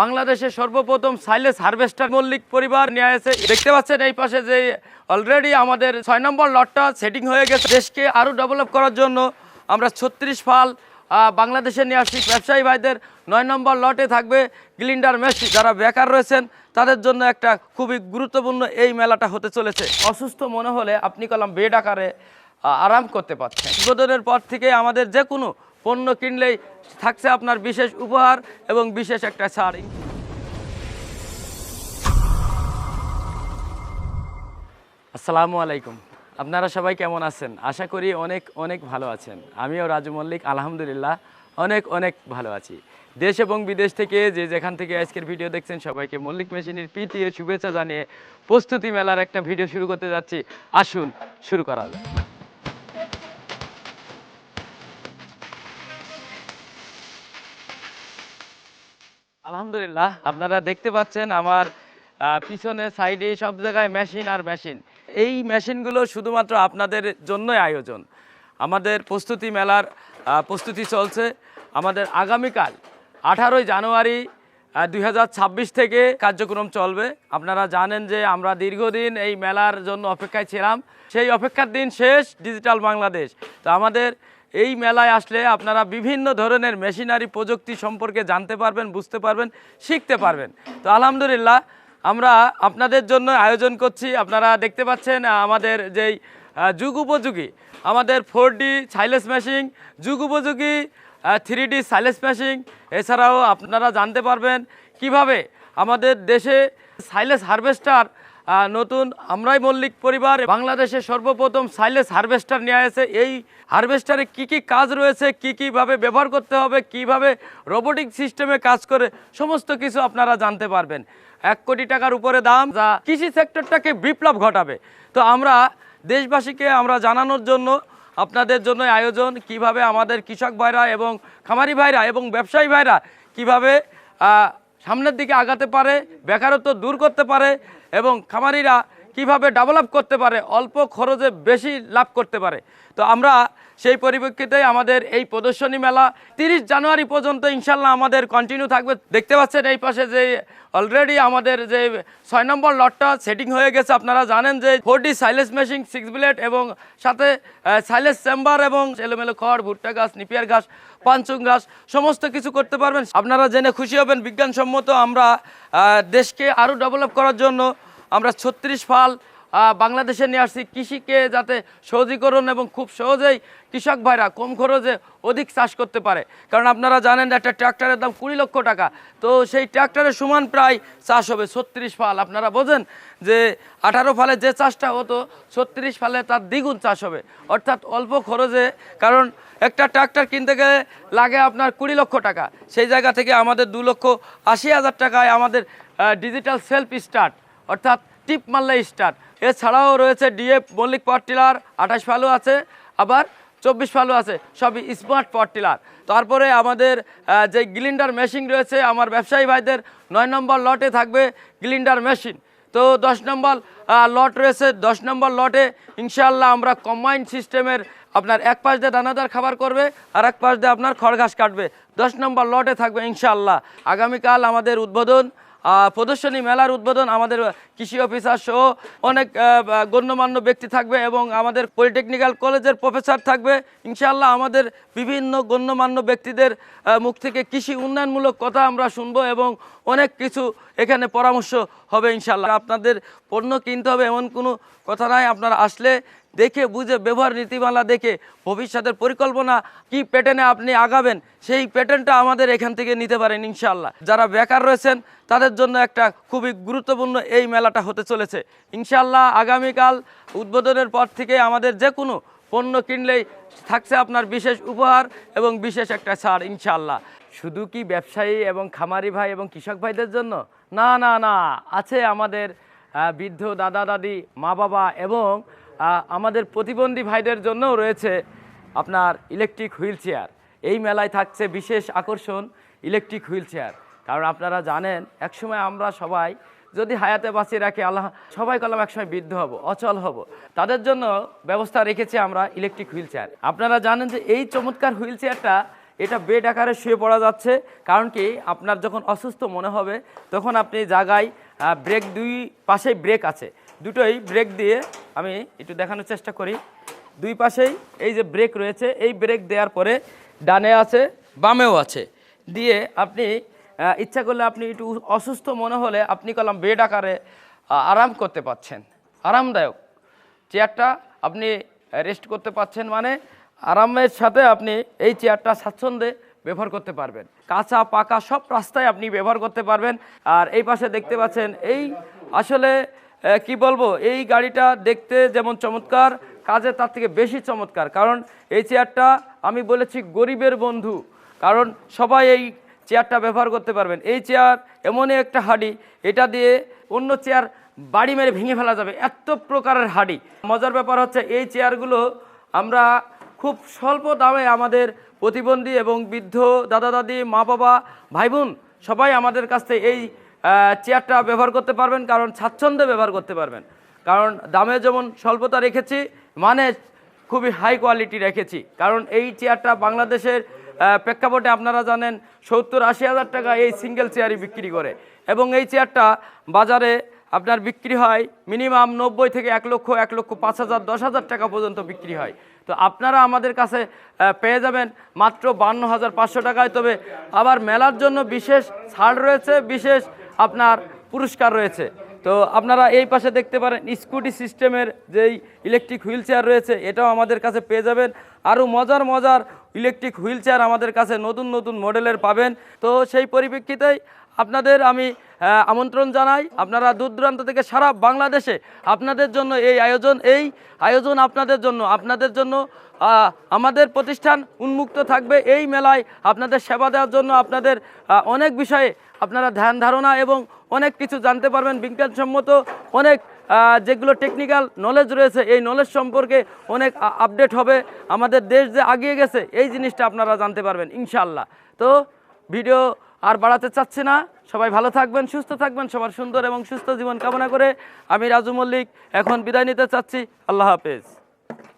বাংলাদেশের সর্বপ্রথম সাইলেস হারভেস্টার মল্লিক পরিবার নিয়ে এসে দেখতে পাচ্ছেন এই পাশে যে অলরেডি আমাদের 6 নম্বর লটটা সেটিং হয়ে গেছে। দেশকে আরও ডেভেলপ করার জন্য আমরা 36 ফাল বাংলাদেশে নিয়ে আসছি। ব্যবসায়ী ভাইদের 9 নম্বর লটে থাকবে গ্লিন্ডার মেশিন। যারা বেকার রয়েছেন তাদের জন্য একটা খুবই গুরুত্বপূর্ণ এই মেলাটা হতে চলেছে। অসুস্থ মনে হলে আপনি কলম বেড আকারে আরাম করতে পারছেন। উদ্বোধনের পর থেকে আমাদের যে কোনো পণ্য কিনলেই থাকছে আপনার বিশেষ উপহার এবং বিশেষ একটা ছাড়। আসসালামু আলাইকুম, আপনারা সবাই কেমন আছেন? আশা করি অনেক অনেক ভালো আছেন। আমিও রাজু মল্লিক আলহামদুলিল্লাহ অনেক অনেক ভালো আছি। দেশ এবং বিদেশ থেকে যে যেখান থেকে আজকের ভিডিও দেখছেন সবাইকে মল্লিক মেশিনের পিটিএ শুভেচ্ছা জানিয়ে প্রস্তুতি মেলার একটা ভিডিও শুরু করতে যাচ্ছি। আসুন শুরু করা যাক। আলহামদুলিল্লাহ আপনারা দেখতে পাচ্ছেন আমার পিছনে সাইডে সব জায়গায় মেশিন আর মেশিন। এই মেশিনগুলো শুধুমাত্র আপনাদের জন্যই আয়োজন। আমাদের প্রস্তুতি মেলার প্রস্তুতি চলছে। আমাদের আগামীকাল 18 জানুয়ারি 2026 থেকে কার্যক্রম চলবে। আপনারা জানেন যে আমরা দীর্ঘদিন এই মেলার জন্য অপেক্ষায় ছিলাম। সেই অপেক্ষার দিন শেষ, ডিজিটাল বাংলাদেশ। তো আমাদের এই মেলায় আসলে আপনারা বিভিন্ন ধরনের মেশিনারি প্রযুক্তি সম্পর্কে জানতে পারবেন, বুঝতে পারবেন, শিখতে পারবেন। তো আলহামদুলিল্লাহ আমরা আপনাদের জন্য আয়োজন করছি। আপনারা দেখতে পাচ্ছেন আমাদের যেই যুগ উপযোগী আমাদের 4D সাইলেস মেশিন, যুগ উপযোগী 3D সাইলেস মেশিন। এছাড়াও আপনারা জানতে পারবেন কিভাবে আমাদের দেশে সাইলেস হারভেস্টার নতুন আমরাই মল্লিক পরিবার বাংলাদেশের সর্বপ্রথম সাইলেস হারভেস্টার নিয়ে এসে এই হারভেস্টারে কি কি কাজ রয়েছে, কিভাবে ব্যবহার করতে হবে, কিভাবে রোবোটিক সিস্টেমে কাজ করে সমস্ত কিছু আপনারা জানতে পারবেন। 1 কোটি টাকার উপরে দাম, যা কৃষি সেক্টরটাকে বিপ্লব ঘটাবে। তো আমরা দেশবাসীকে আমরা জানানোর জন্য আপনাদের জন্য আয়োজন, কিভাবে আমাদের কৃষক ভাইরা এবং খামারি ভাইরা এবং ব্যবসায়ী ভাইরা কিভাবে সামনের দিকে আগাতে পারে, বেকারত্ব দূর করতে পারে এবং খামারিরা কিভাবে ডেভেলপ করতে পারে, অল্প খরচে বেশি লাভ করতে পারে। তো আমরা সেই পরিপ্রেক্ষিতে আমাদের এই প্রদর্শনী মেলা 30 জানুয়ারি পর্যন্ত ইনশাল্লাহ আমাদের কন্টিনিউ থাকবে। দেখতে পাচ্ছেন এই পাশে যে অলরেডি আমাদের যে 6 নম্বর লটটা সেটিং হয়ে গেছে। আপনারা জানেন যে 4D সাইলেস মেশিন, 6 ব্লেড এবং সাথে সাইলেস চেম্বার এবং এলোমেলো খড়, ভুট্টা গাছ, নিপিয়ার ঘাস, পাঞ্চুং ঘাস সমস্ত কিছু করতে পারবেন। আপনারা জেনে খুশি হবেন বিজ্ঞানসম্মত আমরা দেশকে আরও ডেভেলপ করার জন্য আমরা 36 ফাল বাংলাদেশে নিয়ে আসছি, কৃষিকে যাতে সহজীকরণ এবং খুব সহজেই কৃষক ভাইরা কম খরচে অধিক চাষ করতে পারে। কারণ আপনারা জানেন একটা ট্র্যাক্টরের দাম 20 লক্ষ টাকা। তো সেই ট্র্যাক্টরের সমান প্রায় চাষ হবে 36 ফাল। আপনারা বোঝেন যে 18 ফালে যে চাষটা হতো 36 ফালে তার দ্বিগুণ চাষ হবে, অর্থাৎ অল্প খরচে। কারণ একটা ট্র্যাক্টর কিনতে গেলে লাগে আপনার 20 লক্ষ টাকা, সেই জায়গা থেকে আমাদের 2,80,000 টাকায় আমাদের ডিজিটাল সেলফ স্টার্ট অর্থাৎ টিপ মারলে স্টার্ট। এছাড়াও রয়েছে ডিএফ মল্লিক পাওয়ার টিলার 28 ফালও আছে, আবার 24 ফালও আছে, সবই স্মার্ট পাওয়ার টিলার। তারপরে আমাদের যে গ্লিন্ডার মেশিন রয়েছে আমার ব্যবসায়ী ভাইদের 9 নম্বর লটে থাকবে গ্লিন্ডার মেশিন। তো 10 নম্বর লট রয়েছে। 10 নম্বর লটে ইনশাআল্লাহ আমরা কম্বাইন্ড সিস্টেমের আপনার এক পাশ দিয়ে দানাদার খাবার করবে আর এক পাশ দিয়ে আপনার খড় ঘাস কাটবে। 10 নম্বর লটে থাকবে ইনশাআল্লাহ। আগামীকাল আমাদের উদ্বোধন, প্রদর্শনী মেলার উদ্বোধন, আমাদের কৃষি অফিসার সহ অনেক গণ্যমান্য ব্যক্তি থাকবে এবং আমাদের পলিটেকনিক্যাল কলেজের প্রফেসর থাকবে ইনশাআল্লাহ। আমাদের বিভিন্ন গণ্যমান্য ব্যক্তিদের মুখ থেকে কৃষি উন্নয়নমূলক কথা আমরা শুনবো এবং অনেক কিছু এখানে পরামর্শ হবে ইনশাআল্লাহ। আপনাদের পণ্য কিনতে হবে এমন কোনো কথা নাই। আপনারা আসলে দেখে বুঝে ব্যবহার নীতিমালা দেখে ভবিষ্যতের পরিকল্পনা কি প্যাটার্নে আপনি আগাবেন সেই প্যাটার্নটা আমাদের এখান থেকে নিতে পারেন ইনশাআল্লাহ। যারা বেকার রয়েছেন তাদের জন্য একটা খুবই গুরুত্বপূর্ণ এই মেলাটা হতে চলেছে ইনশাআল্লাহ। আগামীকাল উদ্বোধনের পর থেকে আমাদের যে কোনো পণ্য কিনলেই থাকছে আপনার বিশেষ উপহার এবং বিশেষ একটা ছাড় ইনশাআল্লাহ। শুধু কি ব্যবসায়ী এবং খামারি ভাই এবং কৃষক ভাইদের জন্য? না না না, আছে আমাদের বৃদ্ধ দাদা দাদি, মা বাবা এবং আমাদের প্রতিবন্ধী ভাইদের জন্যও রয়েছে আপনার ইলেকট্রিক হুইল চেয়ার। এই মেলায় থাকছে বিশেষ আকর্ষণ ইলেকট্রিক হুইল চেয়ার। কারণ আপনারা জানেন একসময় আমরা সবাই যদি হায়াতে বাঁচিয়ে রাখে আল্লাহ, সবাই কলম একসময় বৃদ্ধ হব, অচল হব, তাদের জন্য ব্যবস্থা রেখেছি আমরা ইলেকট্রিক হুইল চেয়ার। আপনারা জানেন যে এই চমৎকার হুইল চেয়ারটা এটা বেড আকারে শুয়ে পড়া যাচ্ছে। কারণ কি, আপনার যখন অসুস্থ মনে হবে তখন আপনি জায়গায় ব্রেক, দুই পাশেই ব্রেক আছে, দুটোই ব্রেক দিয়ে আমি একটু দেখানোর চেষ্টা করি। দুই পাশেই এই যে ব্রেক রয়েছে, এই ব্রেক দেওয়ার পরে ডানে আছে বামেও আছে, দিয়ে আপনি ইচ্ছা করলে আপনি একটু অসুস্থ মনে হলে আপনি কলম বেড আকারে আরাম করতে পারছেন। আরামদায়ক চেয়ারটা আপনি রেস্ট করতে পারছেন, মানে আরামের সাথে আপনি এই চেয়ারটা স্বাচ্ছন্দ্যে ব্যবহার করতে পারবেন। কাঁচা পাকা সব রাস্তায় আপনি ব্যবহার করতে পারবেন। আর এই পাশে দেখতে পাচ্ছেন, এই আসলে কি বলবো, এই গাড়িটা দেখতে যেমন চমৎকার, কাজে তার থেকে বেশি চমৎকার। কারণ এই চেয়ারটা আমি বলেছি গরিবের বন্ধু, কারণ সবাই এই চেয়ারটা ব্যবহার করতে পারবেন। এই চেয়ার এমনই একটা হাঁড়ি, এটা দিয়ে অন্য চেয়ার বাড়ি মেরে ভেঙে ফেলা যাবে, এত প্রকারের হাঁড়ি। মজার ব্যাপার হচ্ছে এই চেয়ারগুলো আমরা খুব স্বল্প দামে আমাদের প্রতিবন্ধী এবং বৃদ্ধ দাদা দাদি, মা বাবা, ভাই বোন সবাই আমাদের কাছ থেকে এই চেয়ারটা ব্যবহার করতে পারবেন, কারণ স্বাচ্ছন্দ্যে ব্যবহার করতে পারবেন। কারণ দামে যেমন স্বল্পতা রেখেছি, মানে খুবই হাই কোয়ালিটি রেখেছি। কারণ এই চেয়ারটা বাংলাদেশের প্রেক্ষাপটে আপনারা জানেন 70-80 হাজার টাকা এই সিঙ্গেল চেয়ারই বিক্রি করে, এবং এই চেয়ারটা বাজারে আপনার বিক্রি হয় মিনিমাম 90 থেকে 1 লক্ষ, 1,05,000, 10,000 টাকা পর্যন্ত বিক্রি হয়। তো আপনারা আমাদের কাছে পেয়ে যাবেন মাত্র 52,500 টাকায়। তবে আবার মেলার জন্য বিশেষ ছাড় রয়েছে, বিশেষ আপনার পুরস্কার রয়েছে। তো আপনারা এই পাশে দেখতে পারেন স্কুটি সিস্টেমের যেই ইলেকট্রিক হুইল চেয়ার রয়েছে, এটাও আমাদের কাছে পেয়ে যাবেন। আরও মজার মজার ইলেকট্রিক হুইল চেয়ার আমাদের কাছে নতুন নতুন মডেলের পাবেন। তো সেই পরিপ্রেক্ষিতেই আপনাদের আমি আমন্ত্রণ জানাই, আপনারা দূর দূরান্ত থেকে সারা বাংলাদেশে আপনাদের জন্য এই আয়োজন আপনাদের জন্য আমাদের প্রতিষ্ঠান উন্মুক্ত থাকবে। এই মেলায় আপনাদের সেবা দেওয়ার জন্য, আপনাদের অনেক বিষয়ে আপনারা ধ্যান ধারণা এবং অনেক কিছু জানতে পারবেন। বিজ্ঞানসম্মত অনেক যেগুলো টেকনিক্যাল নলেজ রয়েছে, এই নলেজ সম্পর্কে অনেক আপডেট হবে। আমাদের দেশ যে আগিয়ে গেছে এই জিনিসটা আপনারা জানতে পারবেন ইনশাআল্লাহ। তো ভিডিও আর বাড়াতে চাচ্ছি না, সবাই ভালো থাকবেন, সুস্থ থাকবেন। সবার সুন্দর এবং সুস্থ জীবন কামনা করে আমি রাজু মল্লিক এখন বিদায় নিতে চাচ্ছি। আল্লাহ হাফেজ।